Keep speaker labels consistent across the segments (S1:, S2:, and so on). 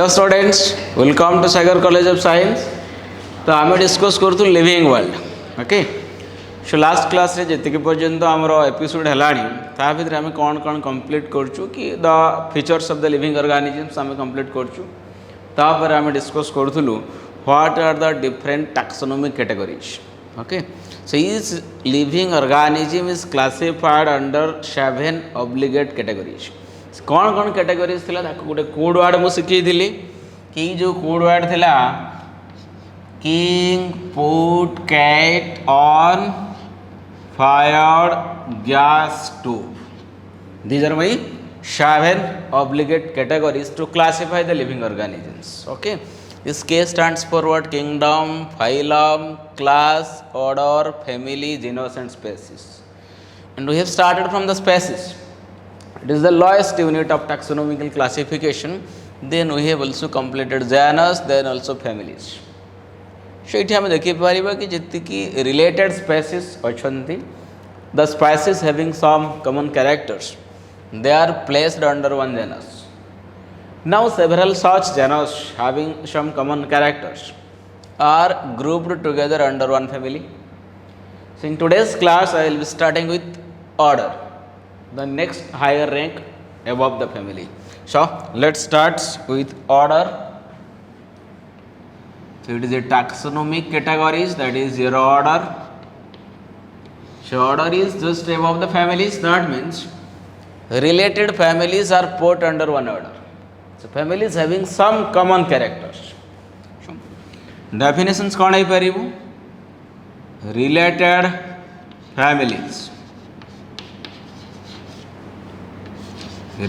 S1: Hello students, welcome to Sagar college of science. तो आम discuss करूँ living world. Okay, so last class रे जी पर्यंत आमर एपिसोड है ता भीतर आम कौन कौन कंप्लीट करूँ कि the features of the living organisms आम कंप्लीट करूँ। तापर आम डिस्कस करूँ what are the different taxonomic categories. Okay, so each living organism is classified under 7 obligate categories. कौन कौन कैटेगरीज थिला ताको गोटे कोड वर्ड मु सिखी थिली कि जो कोड वर्ड थिला king put cat on fire gas stove. these are my 7 obligate categories to classify the living organisms. Okay, this K stands for what? Kingdom, phylum, class, order, family, genus and species. And we have started from the species. It is the lowest unit of taxonomical classification. Then we have also completed genus, then also families. So ये हम देखी Paribas कि जितकी related species अछंती, the species having some common characters, they are placed under one genus. Now several such genus having some common characters are grouped together under one family. So in today's class I will be starting with order, the next higher rank above the family. So let's start with order. So it is a taxonomic categories, that is your order. So order is just above the families. That means related families are put under one order. So families having some common characters. Definitions कौन है परिबु? Related families.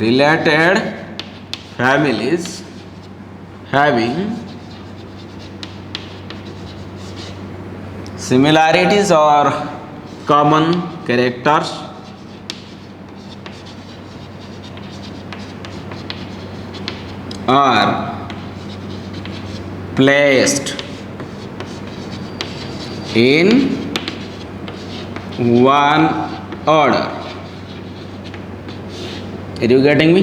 S1: Related families having similarities or common characters are placed in one order. Are you getting me?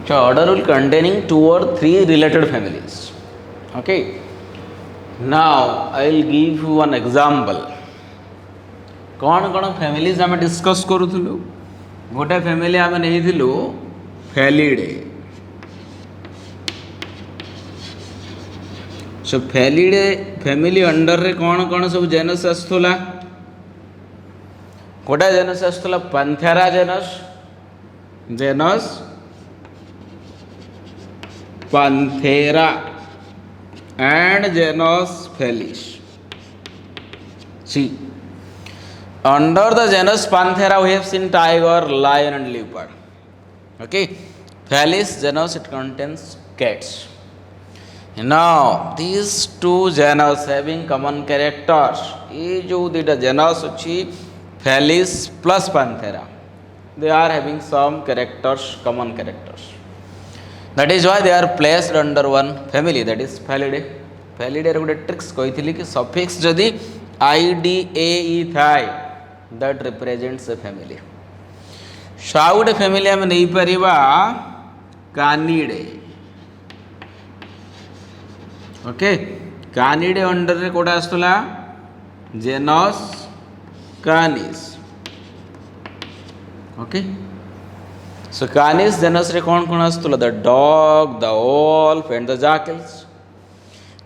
S1: So order will containing 2 or 3 related families. Okay, now I will give you one example. कौन कौन families आम discuss करूँ? गोटे family आम नहीं Felidae. So Felidae family under रे कौन कौन सब जेनस आसुला? गोटे जेनस आसुला Panthera genus, genus Panthera and genus Felis. See, under the genus Panthera we have seen tiger, lion and leopard. Okay, Felis genus, it contains cats. Now these two genus having common characters. ये जो दुटा genus अच्छी Felis plus Panthera, they are having some characters, common characters. That is why they are placed under one family, that is Felidae. Felidae रे गोटे tricks कही कि suffix जदि IDAE थाए, that represents a family. सो आउ गोटे family आम नहीं परिबा कानिडे. ओके, कानिडे अंडर रे कोटा आसुला genus Canis. Okay, so canis genus रे कौन कौन आसुला? The dog, the wolf and the jackals.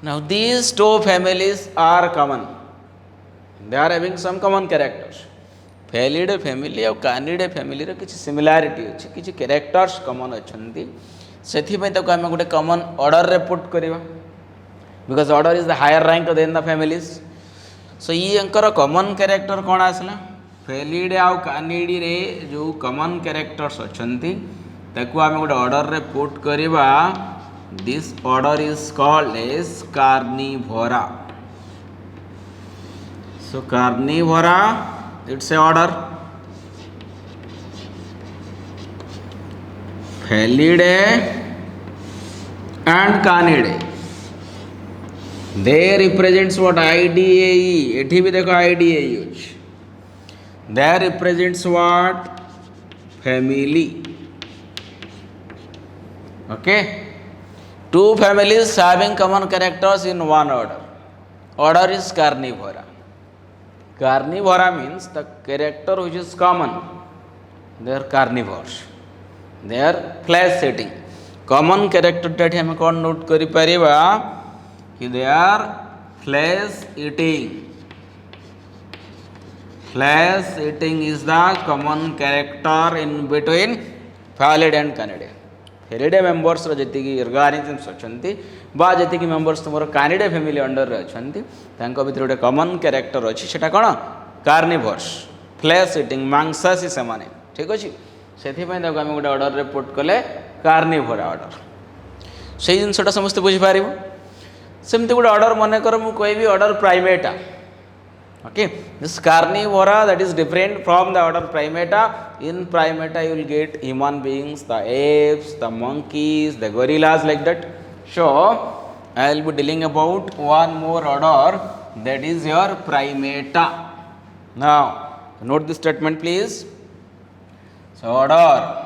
S1: Now these two families are common. They are having some common characters. Felidae family और Canidae family रे किसी similarity अच्छी, किसी characters common अच्छी. सेथि में तो आम गोटे common order रे put करिवा, because order is the higher rank than the families. So ये अंकर common character कौन आसला? फेलिडे आउ कानिडी रे जो कॉमन कैरेक्टर्स अच्छंती ताकू आमे गोटे ऑर्डर रे पुट करिबा. This order is called as Carnivora. So Carnivora, it's a order. Felidae and Canidae, they represents what? IDAE. एठी भी देखो IDAE अछि. That represents what? Family. Okay, Two families having common characters in one order. Order is carnivora. Carnivora means the character which is common. They are carnivores. They are flesh eating. Common character that we can note karipa they are flesh eating. Flesh eating is the common character in between Phallidae and Canidae. Felidae members ji organisms अच्छा जी members तुम Canidae family under अच्छा गोटे कमन character अच्छी से कौन carnivores flash eating मांसासी से माने ठीक अच्छे से आम गोटे अर्डर रे पुट कले कार्निवोरा अर्डर से जिनसा समस्त बुझीपार सेमती गोटे अर्डर मन कर मुझे order Primata okay this carnivora that is different from the order primata. In primata you will get human beings, the apes, the monkeys, the gorillas, like that. So I will be dealing about one more order, that is your primata. Now note this statement please. So order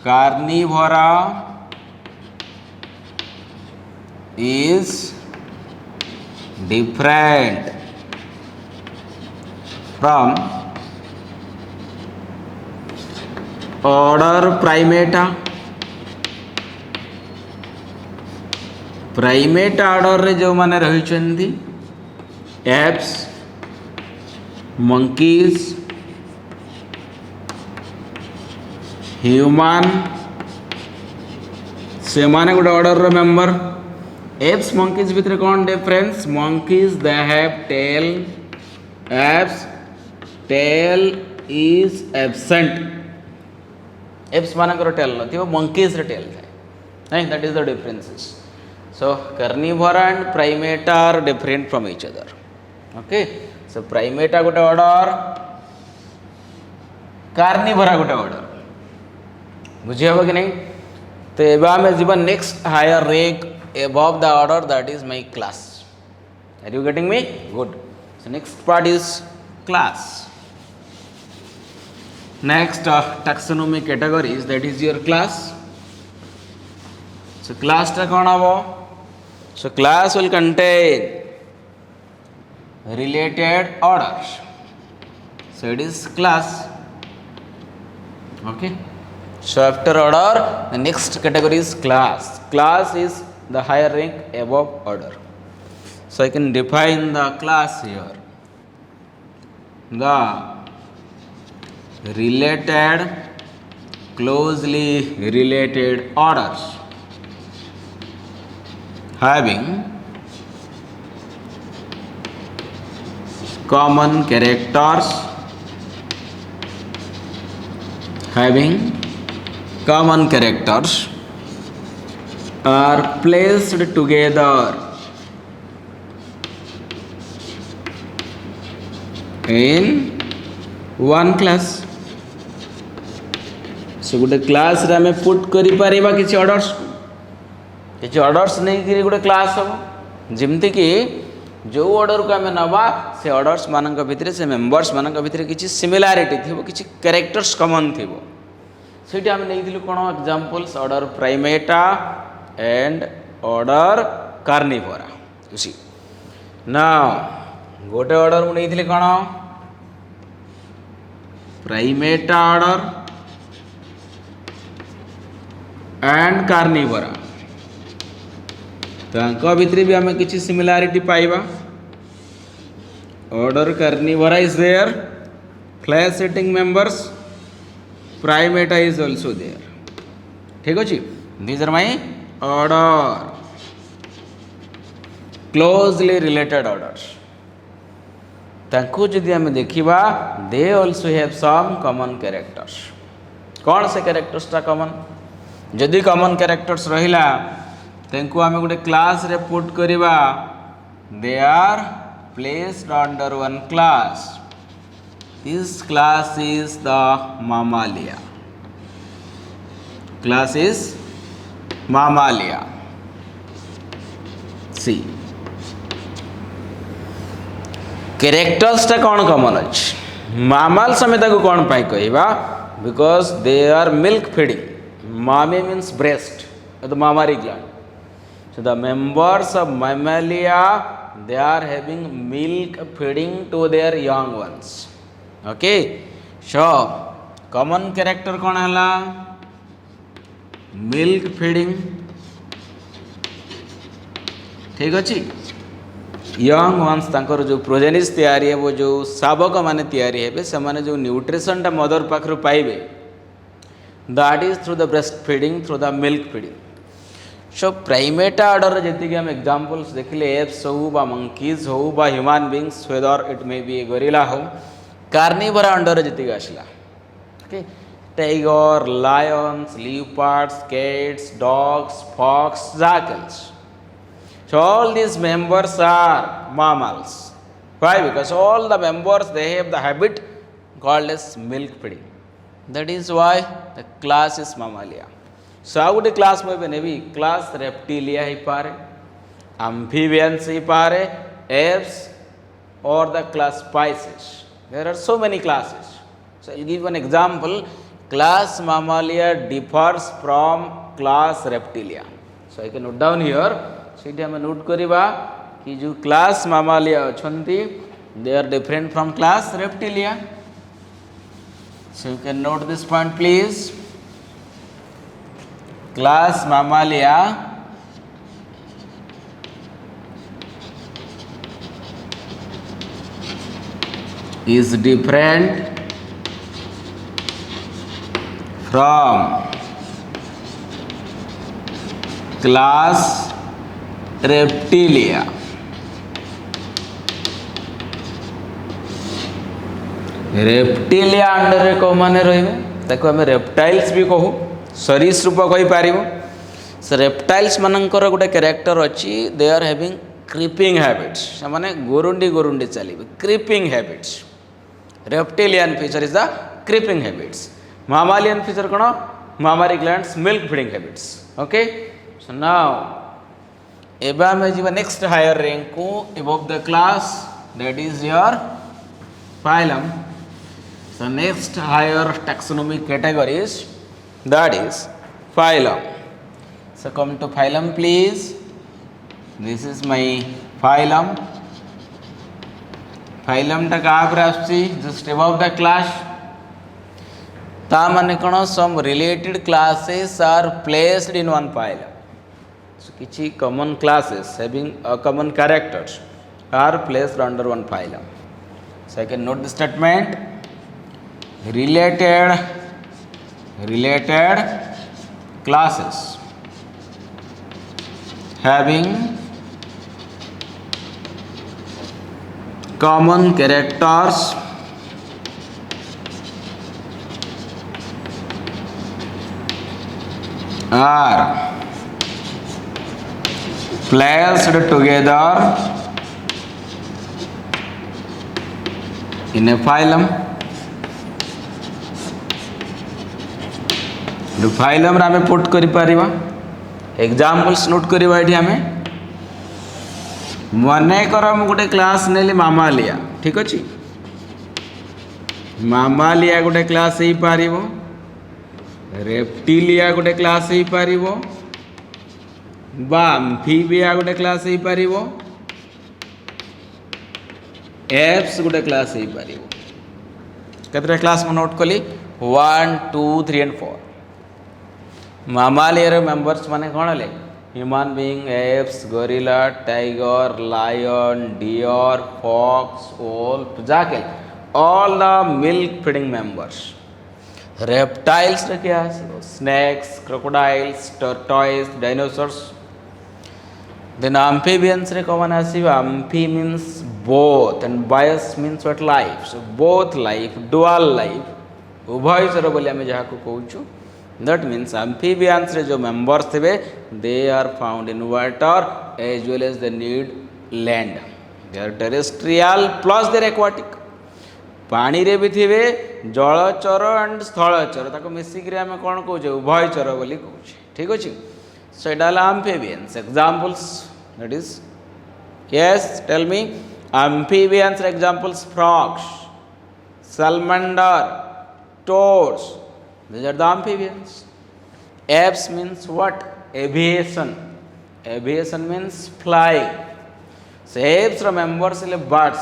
S1: carnivora is different from order primata. Primate order रे जो माने रही apps monkeys human से माने गोटे order रो member. Apes monkeys भितर कौन difference? Monkeys they have tail, apes tail is absent. Apes मानकर टेल न मंकीज रे टेल थाए नहीं. That is the differences. So carnivora and primata are different from each other. Okay. So primata गोटे order, carnivora गोटे order. बुझे हबो कि नहीं? तो एबा में जीवन next higher rank above the order, that is my class. Are you getting me? Good. So next part is class. Next taxonomy categories, that is your class. So class टा कौन हबो? So class will contain related orders. So it is class. Okay. So after order, the next category is class. Class is the higher rank above order. So I can define the class here. The related, closely related orders having common characters, are placed together in one class. So गोटे class रे हमें put करि परिबा किछि orders, किसी orders नहीं कि गोटे class हम जमती कि जो ऑर्डर को आम नवा से ऑर्डर्स मान भितर से मेंबर्स मान भितर किसी सिमिलारिटी थी, किसी कैरेक्टर्स कॉमन थी. से आम नहीं कौन examples order Primata and order Carnivora. उसी ना गोटे ऑर्डर मु नहीं कौन प्राइमेटा ऑर्डर एंड कार्निवोरा. तो भितर भी आम किसी सिमिलारिटी पाइबा. Order Carnivora is there, flesh eating members, Primata is also there. ठीक अच्छे. These are my order, closely related orders. तांको जदि आम देखिबा, they also have some common characters. कौन से कैरेक्टर्स टा कॉमन? जदि कॉमन कैरेक्टर्स रहिला तेंको आम गोटे क्लास रे पुट करिबा. They are placed under one class. This class is the Mammalia. Class is Mammalia. सी कैरेक्टर्स टा कौन कॉमन अच्छे? मामाल समेत को कौन पाई कहबा? Because they are milk feeding. Mame means breast, the mammary gland. So the members of mammalia, they are having milk feeding to their young ones. Okay. So common character कौन है? Milk feeding. ठीक अच्छी. Young ones तांकर जो प्रोजेनिस तैयारी है वो जो शावक माने तैयारी है से माने जो न्यूट्रिशन टा मदर पाखरु पाइबे that is through the breast feeding through the milk feeding. So Primata order जति हम एग्जांपल्स देखले एप्स हो बा मंकीज हो बा human beings whether it may be gorilla हो कार्निवोरा अंडर जति आसला. Okay. Tiger, lions, leopards, cats, dogs, fox, jackals. So all these members are mammals. Why? Because all the members they have the habit called as milk feeding. That is why the class is Mammalia. So how would the class may be? Class Reptilia hi pare, amphibians hi pare, apes, or the class Pisces. There are so many classes. So I'll give one example. Class Mammalia differs from class Reptilia. So I can note down here. सीटी हमें note करिबा कि जो class Mammalia अछंती they are different from class Reptilia. So you can note this point please. Class Mammalia is different from class Reptilia. Reptilia under रे को माने रहिबे ताको हमें रेप्टाइल्स भी कहू, सरीसृप कहि पारिबो. से रेप्टाइल्स मानकर गोटे कैरेक्टर अछि they are having creeping habits. माने गोरुंडी गोरुंडी चलिबे creeping habits. Reptilian feature is the creeping habits. Mammalian feature कोन? Mammary glands milk feeding habits. Okay. So now एबा में जीवा नेक्स्ट हायर रैंक को above the class that is your phylum. So next higher taxonomic categories that is phylum. So come to phylum please. This is my phylum. Phylum टा कहाँ पर आसुची just above the class. ता माने कौन some related classes are placed in one phylum. So किछि common classes having common characters are placed under one phylum. So I can note the statement related classes having common characters are placed together in a phylum. phylum रे आमे put करि Paribas. Examples note करिबा एठी आमे मने करम गोटे class नेली मामालिया. ठीक अछि. मामालिया गोटे क्लास हेई पारिबो, रेप्टिलिया गोटे क्लास हेई पारिबो, बा एम्फीबिया गोटे क्लास हेई पारिबो, एप्स गोटे क्लास हेई पारिबो. केतरा क्लास में नोट कली 1 2 3 एंड 4. मामालिया रे मेंबर्स माने कोन ले? Human being, apes, gorilla, tiger, lion, deer, fox, wolf, jackal, all the milk feeding members. Reptiles रे क्या है? Snakes, crocodiles, tortoise, dinosaurs. Then amphibians रे कौन आसीबा? Amphi means both and bias means what? Life. So both life, dual life, उभयचर बोली आमे जहा को कहूछु. That means amphibians रे जो members थे they are found in water as well as they need land. They are terrestrial plus they are aquatic. पानी रे भी थिबे जलचर एंड स्थलचर ताको मिसिक रे आमे कोन कहूछु? उभयचर बोली कहूछु. ठीक अछि. So it all amphibians. Examples, that is, yes, tell me. Amphibians examples: frogs, salamander, toads. These are the amphibians. Apes means what? Aviation. Aviation means flying. So apes are members of birds.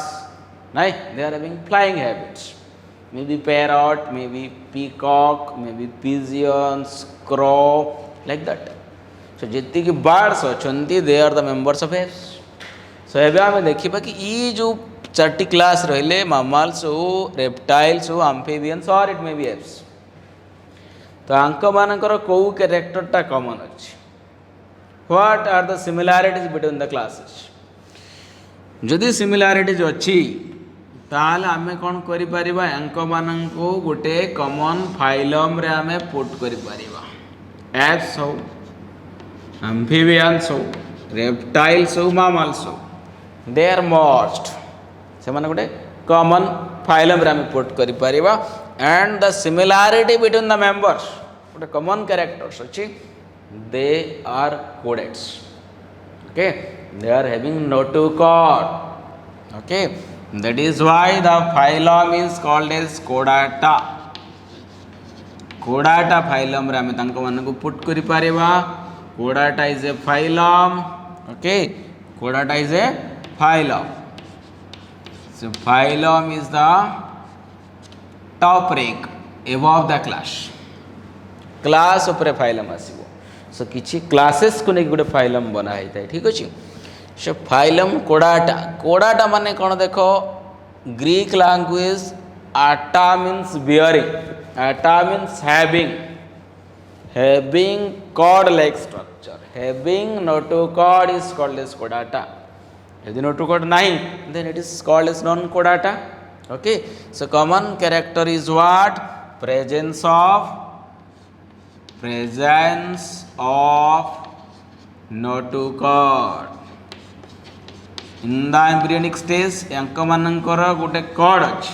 S1: Right? They are having flying habits. Maybe parrot, maybe peacock, maybe pigeons, crow, like that. So जितनी की birds अछंती, they are the members of apes. So एबे आमे देखिबा कि ई जो चारटी class रहिले mammals हो, reptiles हो, amphibians or it may be apes. तो आंक मानकर को कैरेक्टरटा कॉमन अछि. What are the similarities between the classes? जदि सिमिलारिटीज अच्छी ताल आमे कौन करि परिबा अंक माननको गोटे कॉमन फाइलम रे आमे पुट करि परिबा. एप्स हो, एम्फीबियंस हो, रेप्टाइल्स हो, मामल्स हो, दे आर मर्ज्ड. से माने गोटे कॉमन फाइलम रे आमे पुट करि परिबा. And the similarity between the members गोटे कॉमन कैरेक्टर्स अछि. They are chordates. Okay, they are having notochord. Okay, that is why the phylum is called as Chordata. Chordata phylum रे आमे तांको मानको पुट करि Paribas. Chordata is a phylum. Okay, Chordata is a phylum. So phylum is the top rank above the class. Class उपरे phylum आसीबो. सो किछि classes को नहीं गोटे फाइलम बना है. ठीक अच्छे. सो फाइलम कोडाटा. कोडाटा माने कौन देखो, ग्रीक लैंग्वेज आटा मीन्स बियरिंग, आटा means having cord like structure, having notochord is called as कोडाटा. यदि नोटोकॉर्ड नहीं then it is called as non कोडाटा. Okay, so common character is what? Presence of notochord. In the embryonic stage यांक मानकर गोटे cord अछि.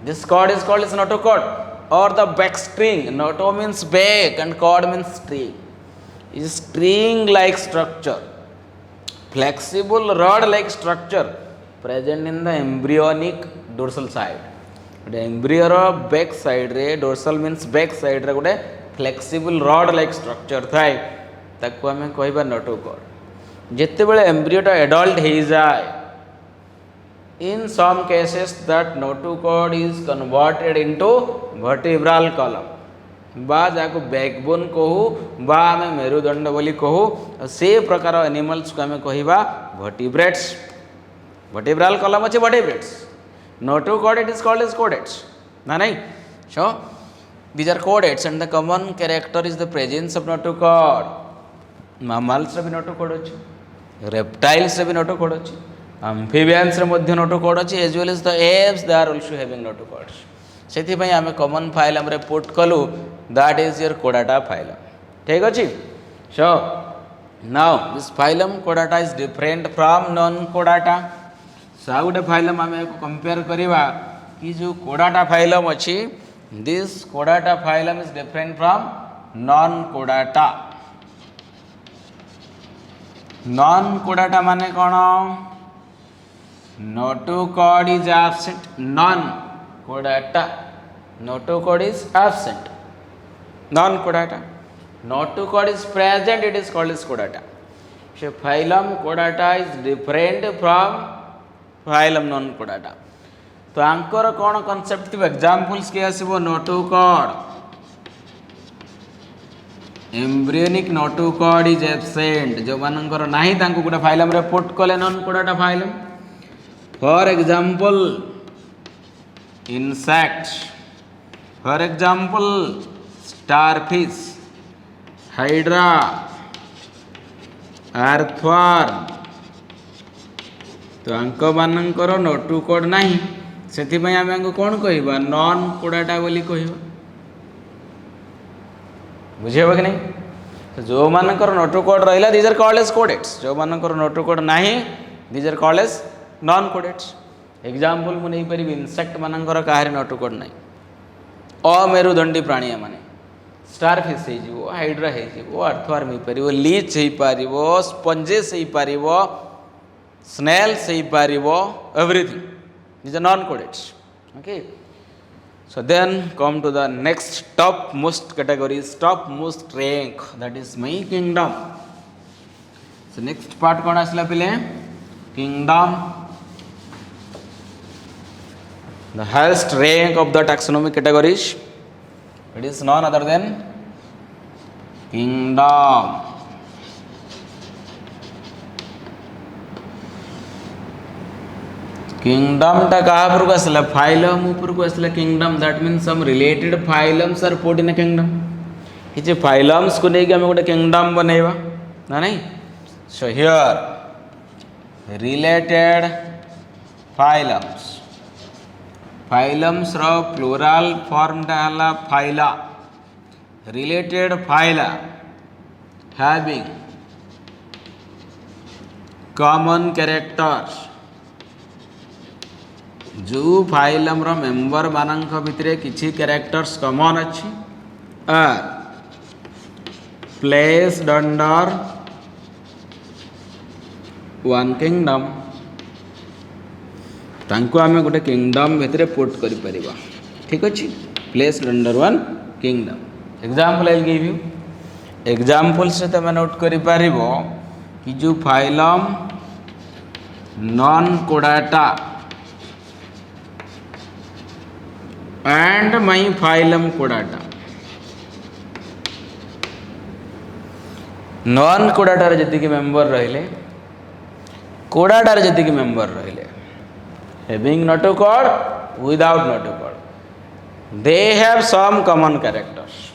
S1: This cord is called as notochord or the back string. Noto means back and cord means string. Is string like structure, flexible rod like structure present in the embryonic dorsal side. गोटे embryo रो back side रे, dorsal means back side रे गोटे flexible rod like structure थाए, ताको आमे कहबा notochord. जेते बेले एम्ब्रियोटा एडल्ट हो जाए, in some cases that notochord is converted into vertebral column. बा जाको बैकबोन कहू बा आमे मेरुदंड बोली कहू. से प्रकार एनिमल्स को आमे कहबा वर्टिब्रेट्स. वर्टिब्रल कॉलम अछि vertebrates. Notochord it is called as chordates. Nahi? So these are chordates and the common character is the presence of notochord. Mammals रे भी notochord अछि, reptiles रे भी notochord अछि, amphibians रे मध्ये notochord अछि, as well as the apes they are also having notochords. सेथि पई आमे common phylum रे put कलु, that is your chordata phylum. ठीक अछि. So now this phylum chordata is different from non-chordata. सो गोटे फाइलम आम कंपेयर करवा कि जो कोडाटा फाइलम अच्छी, this कोडाटा phylum is different from non कोडाटा. Non कोडाटा माने कौन? Notochord is absent. Non कोडाटा, notochord is absent. Non कोडाटा, notochord is present, it is called as कोडाटा. So phylum कोडाटा is different from phylum non कोडाटा. तो Anchor कौन concept थी? Examples के आसीबो notochord. Embryonic notochord is absent. जो मानकर नाही तांको गोटे फाइलम रे पुट कले non कोडाटा phylum. For example insects, for example starfish, hydra, earthworm. तो आंक मानकर नोटोकॉर्ड नहीं, से आम कौन कह नॉन कोडाटा बोली कह. बुझेब कि नहीं? तो जो मानकर नोटोकॉर्ड रहा these are called as chordates. जो मानकर नोटोकॉर्ड नहीं these are called as non chordates. Example मु नहीं पारि इंसेक्ट मानकर कहार नोटोकॉर्ड नहीं. अमेरुदंडी प्राणी माने स्टारफिश हो, हाइड्रा हो, अर्थवर्म हो पार, लीच हो पार, स्पंजेस हो पार, स्नेल्स हो पार, everything. These are non-codates. Okay. So then come to the next top most categories, top most rank, that is my kingdom. So next part कौन आसला पिले? Kingdom. The highest rank of the taxonomic categories, it is none other than kingdom. Kingdom टा कहाँ पर को असला? Phylum ऊपर को असला kingdom. That means some related phylums are put in a kingdom. किसी phylums को नहीं कि हमें कोई kingdom बनेगा ना नहीं? So here related phylums. Phylums row plural form टा हला phyla. Related phyla having common characters. जो फाइलम रो मेंबर मानक भितरे किछि कैरेक्टर्स कॉमन अछि are placed under one kingdom तांको आमे गोटे किंगडम भितरे पुट करि परिबा ठीक अछि placed under one kingdom example I give you example से तमे नोट करि परिबो कि जो फाइलम नॉन कोडाटा and my phylum Chordata. Non Chordata जति के member रहिले, Chordata जति के member रहिले. Having notochord, without notochord, they have some common characters.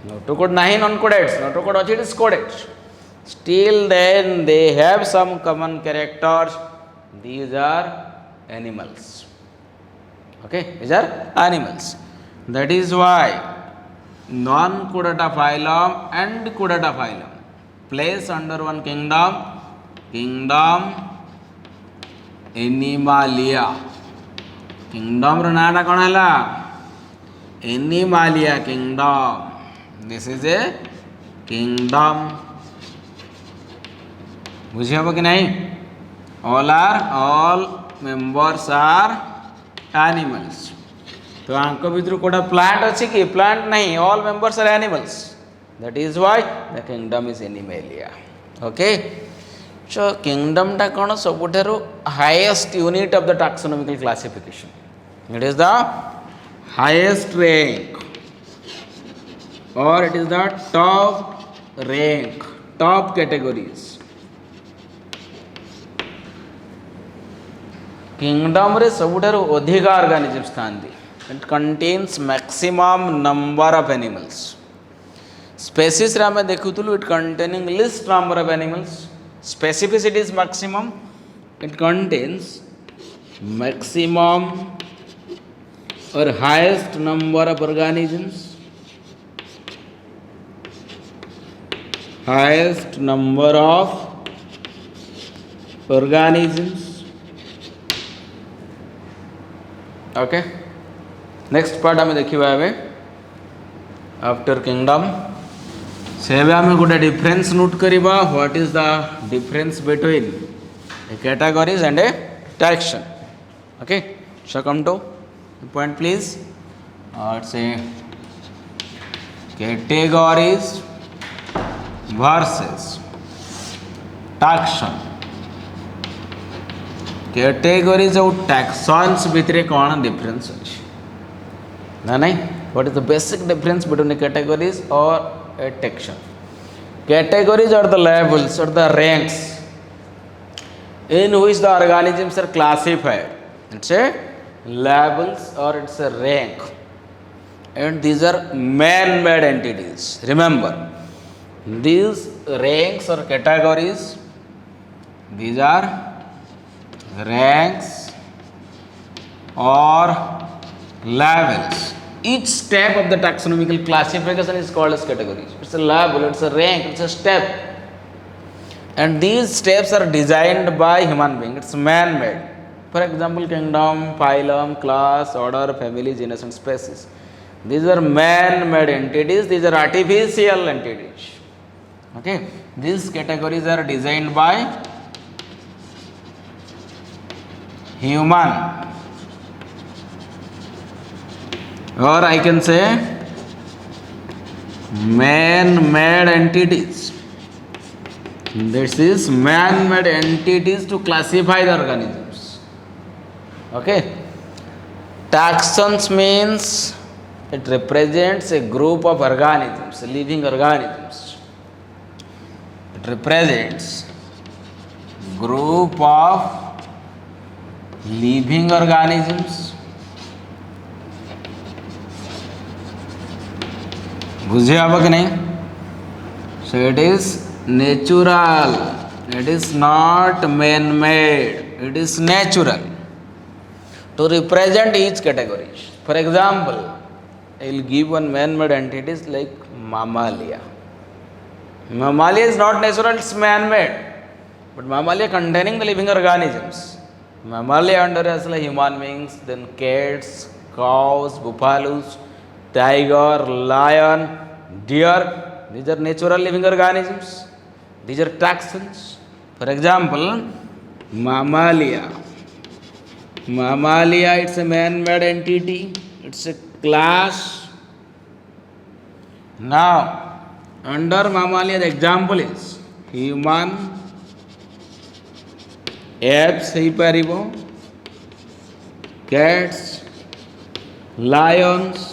S1: Notochord nahi non-codates, notochord अछि it is codates. Still then they have some common characters. These are animals. Okay, these are animals. That is why non-Chordata phylum and Chordata phylum place under one kingdom, kingdom Animalia. Kingdom ro na kon hala Animalia kingdom. This is a kingdom. बुझे हो कि नहीं? All members are animals. तो आंको भितर Kota plant अच्छी कि plant नहीं, all members are animals. That is why the kingdom is Animalia. Okay. So kingdom टा कौन सबुठारु highest unit of the taxonomical classification. It is the highest rank or it is the top rank, top categories. Kingdom रे सबुठारु अधिक organisms थांदी. It contains maximum number of animals. Species रे हमें देखुतुलु it containing least number of animals. Specificity is maximum. It contains maximum or highest number of organisms. Highest number of organisms. Okay. Next part हमें देखिबा एबे after kingdom से एबे हमें गोटे difference note करिबा what is the difference between a categories and a taxon. Okay, so come to point please. It's a categories versus taxon. Categories और taxons भितर कौन डिफरेंस अच्छी ना नहीं? What is the basic difference between the categories और a taxon? Categories are the levels और the ranks in which the organisms are classified. It's a levels or it's a rank, and these are man-made entities. Remember, these ranks or categories, these are ranks or levels. Each step of the taxonomical classification is called as categories. It's a level, it's a rank, it's a step. And these steps are designed by human being. It's man-made. For example, kingdom, phylum, class, order, family, genus and species. These are man-made entities. These are artificial entities. Okay. These categories are designed by human or I can say man-made entities. This is man-made entities to classify the organisms. Okay. Taxons means it represents a group of organisms, living organisms. It represents group of living organisms. बुझे अब कि नहीं? So it is natural. It is not man-made. It is natural. To represent each category. For example, I will give one man-made entities like mammalia. Mammalia is not natural, it's man-made. But mammalia containing the living organisms. Mammalia under as like human beings, then cats, cows, buffaloes, tiger, lion, deer. These are natural living organisms. These are taxons. For example, mammalia. Mammalia, it's a man-made entity. It's a class. Now, under mammalia, the example is human, apes, cats, lions.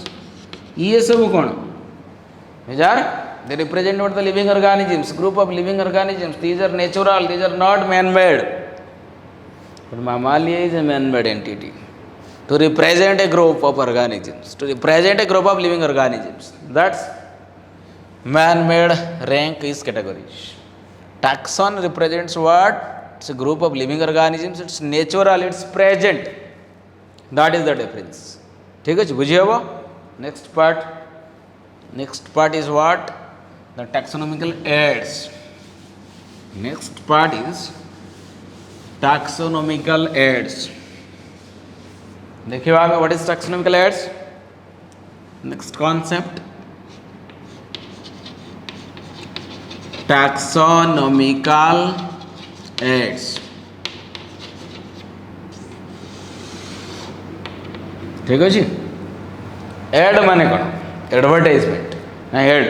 S1: ये सब कौन? They represent what the living organisms, group of living organisms. These are natural, these are not man-made. But mammalia is a man-made entity. To represent a group of organisms, to represent a group of living organisms. That's man-made rank is categories. Taxon represents what? It's a group of living organisms. It's natural, it's present. That is the difference. ठीक है, बुझिए वो? Next part is what? The taxonomical aids. Next part is taxonomical aids. देखिए वहाँ what is taxonomical aids? Next concept. Taxonomical aids. ठीक है जी? Add माने कौन? एडवर्टाइजमेंट ना एड.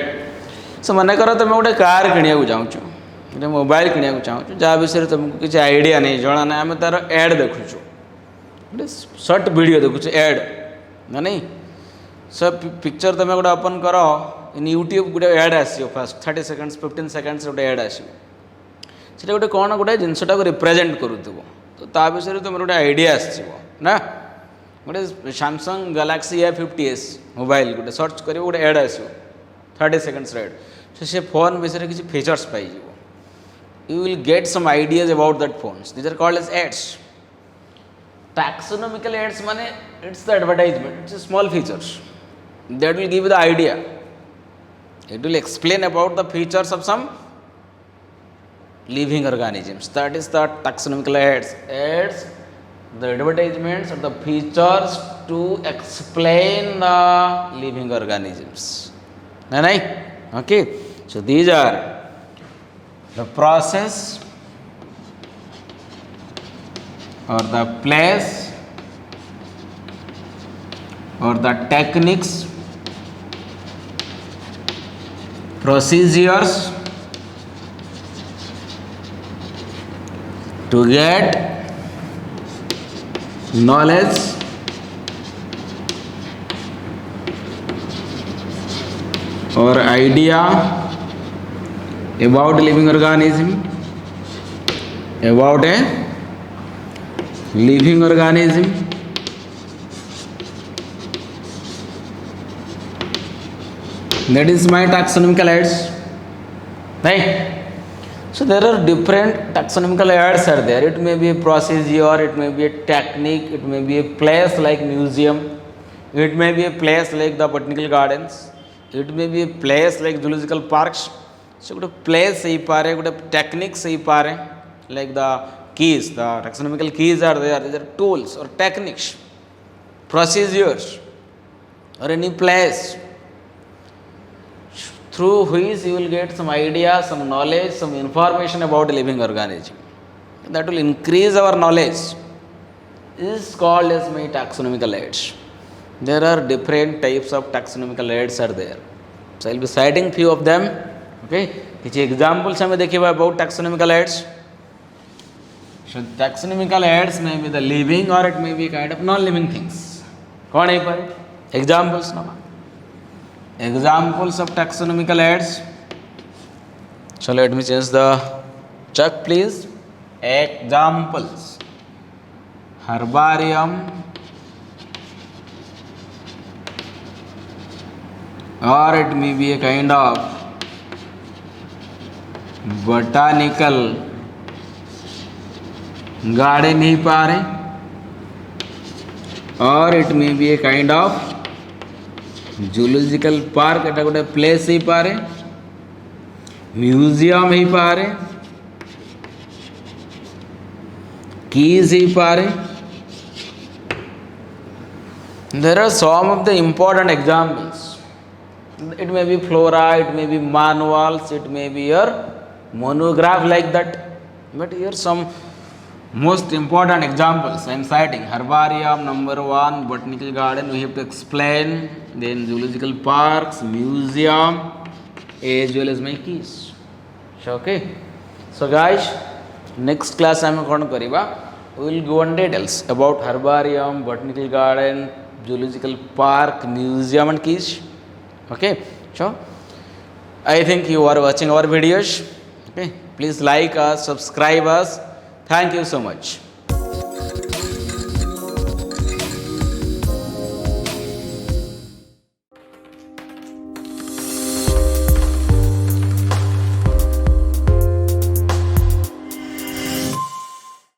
S1: सो मन कर तुम गोटे कार किणा चाहूँ, गोटे मोबाइल किणा चाहूँ, जहाँ विषय तुमको किसी आइडिया नहीं, जना ना, आम तार एड देखुचु, गोटे सर्ट वीडियो देखुचे एड ना नहीं. सब पिक्चर तुम गोटे ओपन कर इन यूट्यूब गोटे एड आसो फास्ट 30 सेकेंड्स 15 सेकेंड्स गोटे एड आसो. से गोटे कौन गोटे जिनटा को रिप्रेजेंट करूथबो, तो ता विषय तुम गोटे आइडिया आसो ना. गोटे सैमसंग गैलेक्सी A50s मोबाइल गोटे सर्च कर गोटे एड आसो 30 सेकेंड्स एड. से फोन विषय किसी features pi. You will get some ideas about that phones. These are called as ads. Taxonomical ads mean it's the advertisement. It's a small features that will give you the idea. It will explain about the features of some living organisms. That is the taxonomical ads. Ads, the advertisements are the features to explain the living organisms. Right? Okay. So these are the process or the place or the techniques, procedures to get knowledge or idea about living organism, about a living organism. That is my taxonomical aids, right? So there are different taxonomical aids are there. It may be a procedure, it may be a technique, it may be a place like museum, it may be a place like the botanical gardens, it may be a place like zoological parks. So good place say pare, good techniques say pare, like the keys, the taxonomical keys are there. These are tools or techniques, procedures, or any place through which you will get some idea, some knowledge, some information about a living organism. That will increase our knowledge. This is called as my taxonomical aids. there are different types of taxonomical heads are there. So I'll be citing few of them. Okay, କିଛି examples ଆମେ ଦେଖିବା about taxonomical heads. So taxonomical heads may be the living or it may be kind of non-living things. कौन है पर examples नवा examples of taxonomical heads. So let me change the check please. Examples: herbarium, or it may be a kind of botanical garden ही पारे, or it may be a kind of zoological park एटा गोटे place ही पारे, museum ही पारे, keys ही पारे. There are some of the important examples. It may be flora, it may be manuals, it may be your monograph like that. But here some most important examples I am citing. Herbarium, number 1, botanical garden, we have to explain. Then zoological parks, museum, as well as my keys. So, okay. So guys, next class I am going to we will go on details about herbarium, botanical garden, zoological park, museum and keys. Okay, so I think you are watching our videos. Okay, please like us, subscribe us. Thank you so much.